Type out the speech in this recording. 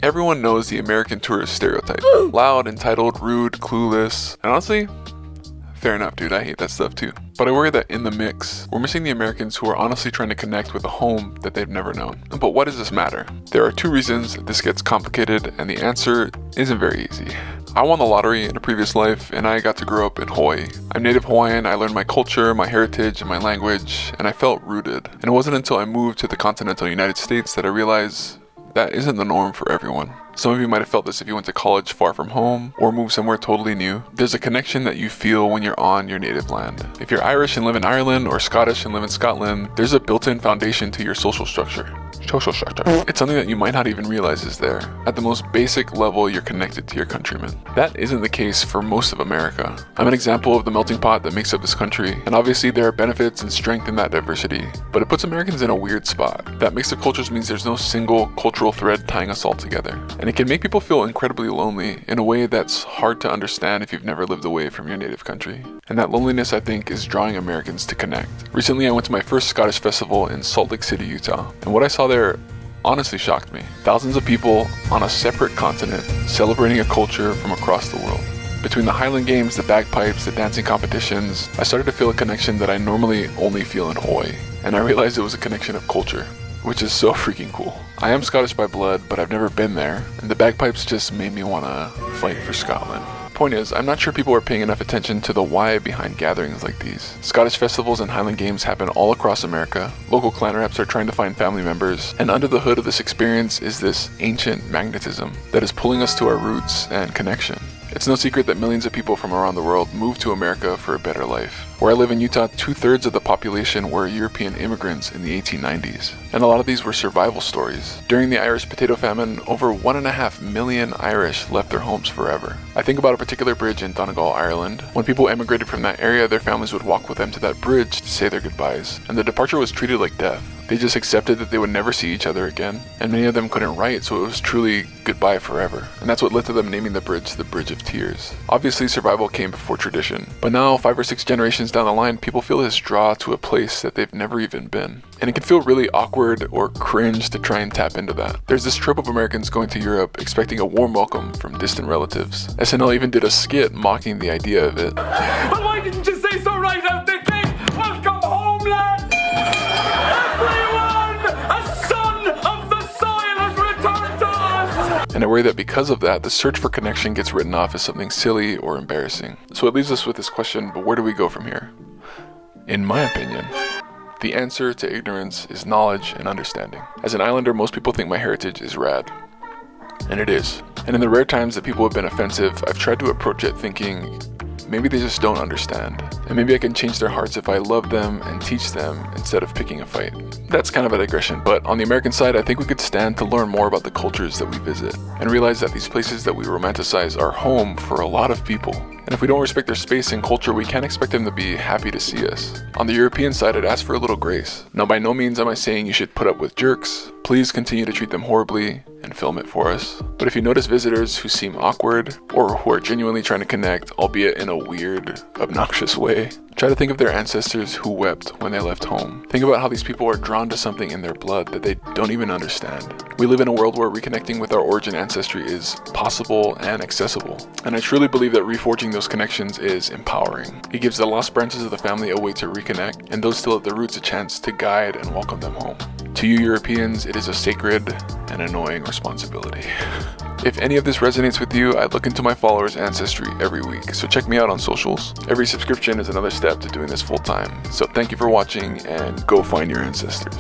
Everyone knows the American tourist stereotype. Loud, entitled, rude, clueless, and honestly, fair enough, dude, I hate that stuff too. But I worry that in the mix, we're missing the Americans who are honestly trying to connect with a home that they've never known. But why does this matter? There are two reasons this gets complicated, and the answer isn't very easy. I won the lottery in a previous life, and I got to grow up in Hawaii. I'm native Hawaiian, I learned my culture, my heritage, and my language, and I felt rooted. And it wasn't until I moved to the continental United States that I realized that isn't the norm for everyone. Some of you might have felt this if you went to college far from home or moved somewhere totally new. There's a connection that you feel when you're on your native land. If you're Irish and live in Ireland or Scottish and live in Scotland, there's a built-in foundation to your social structure. It's something that you might not even realize is there. At the most basic level, you're connected to your countrymen. That isn't the case for most of America. I'm an example of the melting pot that makes up this country, and obviously there are benefits and strength in that diversity, but it puts Americans in a weird spot. That mix of cultures means there's no single cultural thread tying us all together, and it can make people feel incredibly lonely in a way that's hard to understand if you've never lived away from your native country. And that loneliness, I think, is drawing Americans to connect. Recently, I went to my first Scottish festival in Salt Lake City, Utah, and what I saw there honestly shocked me. Thousands of people on a separate continent celebrating a culture from across the world. Between the Highland Games, the bagpipes, the dancing competitions, I started to feel a connection that I normally only feel in Hawaii, and I realized it was a connection of culture, which is so freaking cool. I am Scottish by blood, but I've never been there, and the bagpipes just made me want to fight for Scotland. Point is, I'm not sure people are paying enough attention to the why behind gatherings like these. Scottish festivals and Highland Games happen all across America. Local clan reps are trying to find family members, and under the hood of this experience is this ancient magnetism that is pulling us to our roots and connection. It's no secret that millions of people from around the world moved to America for a better life. Where I live in Utah, 2/3 of the population were European immigrants in the 1890s, and a lot of these were survival stories. During the Irish potato famine, over 1.5 million Irish left their homes forever. I think about a particular bridge in Donegal, Ireland. When people emigrated from that area, their families would walk with them to that bridge to say their goodbyes, and the departure was treated like death. They just accepted that they would never see each other again, and many of them couldn't write, so it was truly goodbye forever. And that's what led to them naming the Bridge of Tears. Obviously, survival came before tradition, but now, 5 or 6 generations down the line, people feel this draw to a place that they've never even been. And it can feel really awkward or cringe to try and tap into that. There's this trope of Americans going to Europe expecting a warm welcome from distant relatives. SNL even did a skit mocking the idea of it. But why didn't you say so right out the gate? Welcome, homeland! And I worry that because of that, the search for connection gets written off as something silly or embarrassing. So it leaves us with this question, but where do we go from here? In my opinion, the answer to ignorance is knowledge and understanding. As an islander, most people think my heritage is rad. And it is. And in the rare times that people have been offensive, I've tried to approach it thinking, maybe they just don't understand. And maybe I can change their hearts if I love them and teach them instead of picking a fight. That's kind of a digression, but on the American side, I think we could stand to learn more about the cultures that we visit and realize that these places that we romanticize are home for a lot of people. And if we don't respect their space and culture, we can't expect them to be happy to see us. On the European side, I'd ask for a little grace. Now, by no means am I saying you should put up with jerks. Please continue to treat them horribly and film it for us. But if you notice visitors who seem awkward or who are genuinely trying to connect, albeit in a weird, obnoxious way, try to think of their ancestors who wept when they left home. Think about how these people are drawn to something in their blood that they don't even understand. We live in a world where reconnecting with our origin ancestry is possible and accessible. And I truly believe that reforging those connections is empowering. It gives the lost branches of the family a way to reconnect, and those still at the roots a chance to guide and welcome them home. To you Europeans, it is a sacred and annoying responsibility. If any of this resonates with you, I look into my followers' ancestry every week, so check me out on socials. Every subscription is another step to doing this full time. So thank you for watching, and go find your ancestors.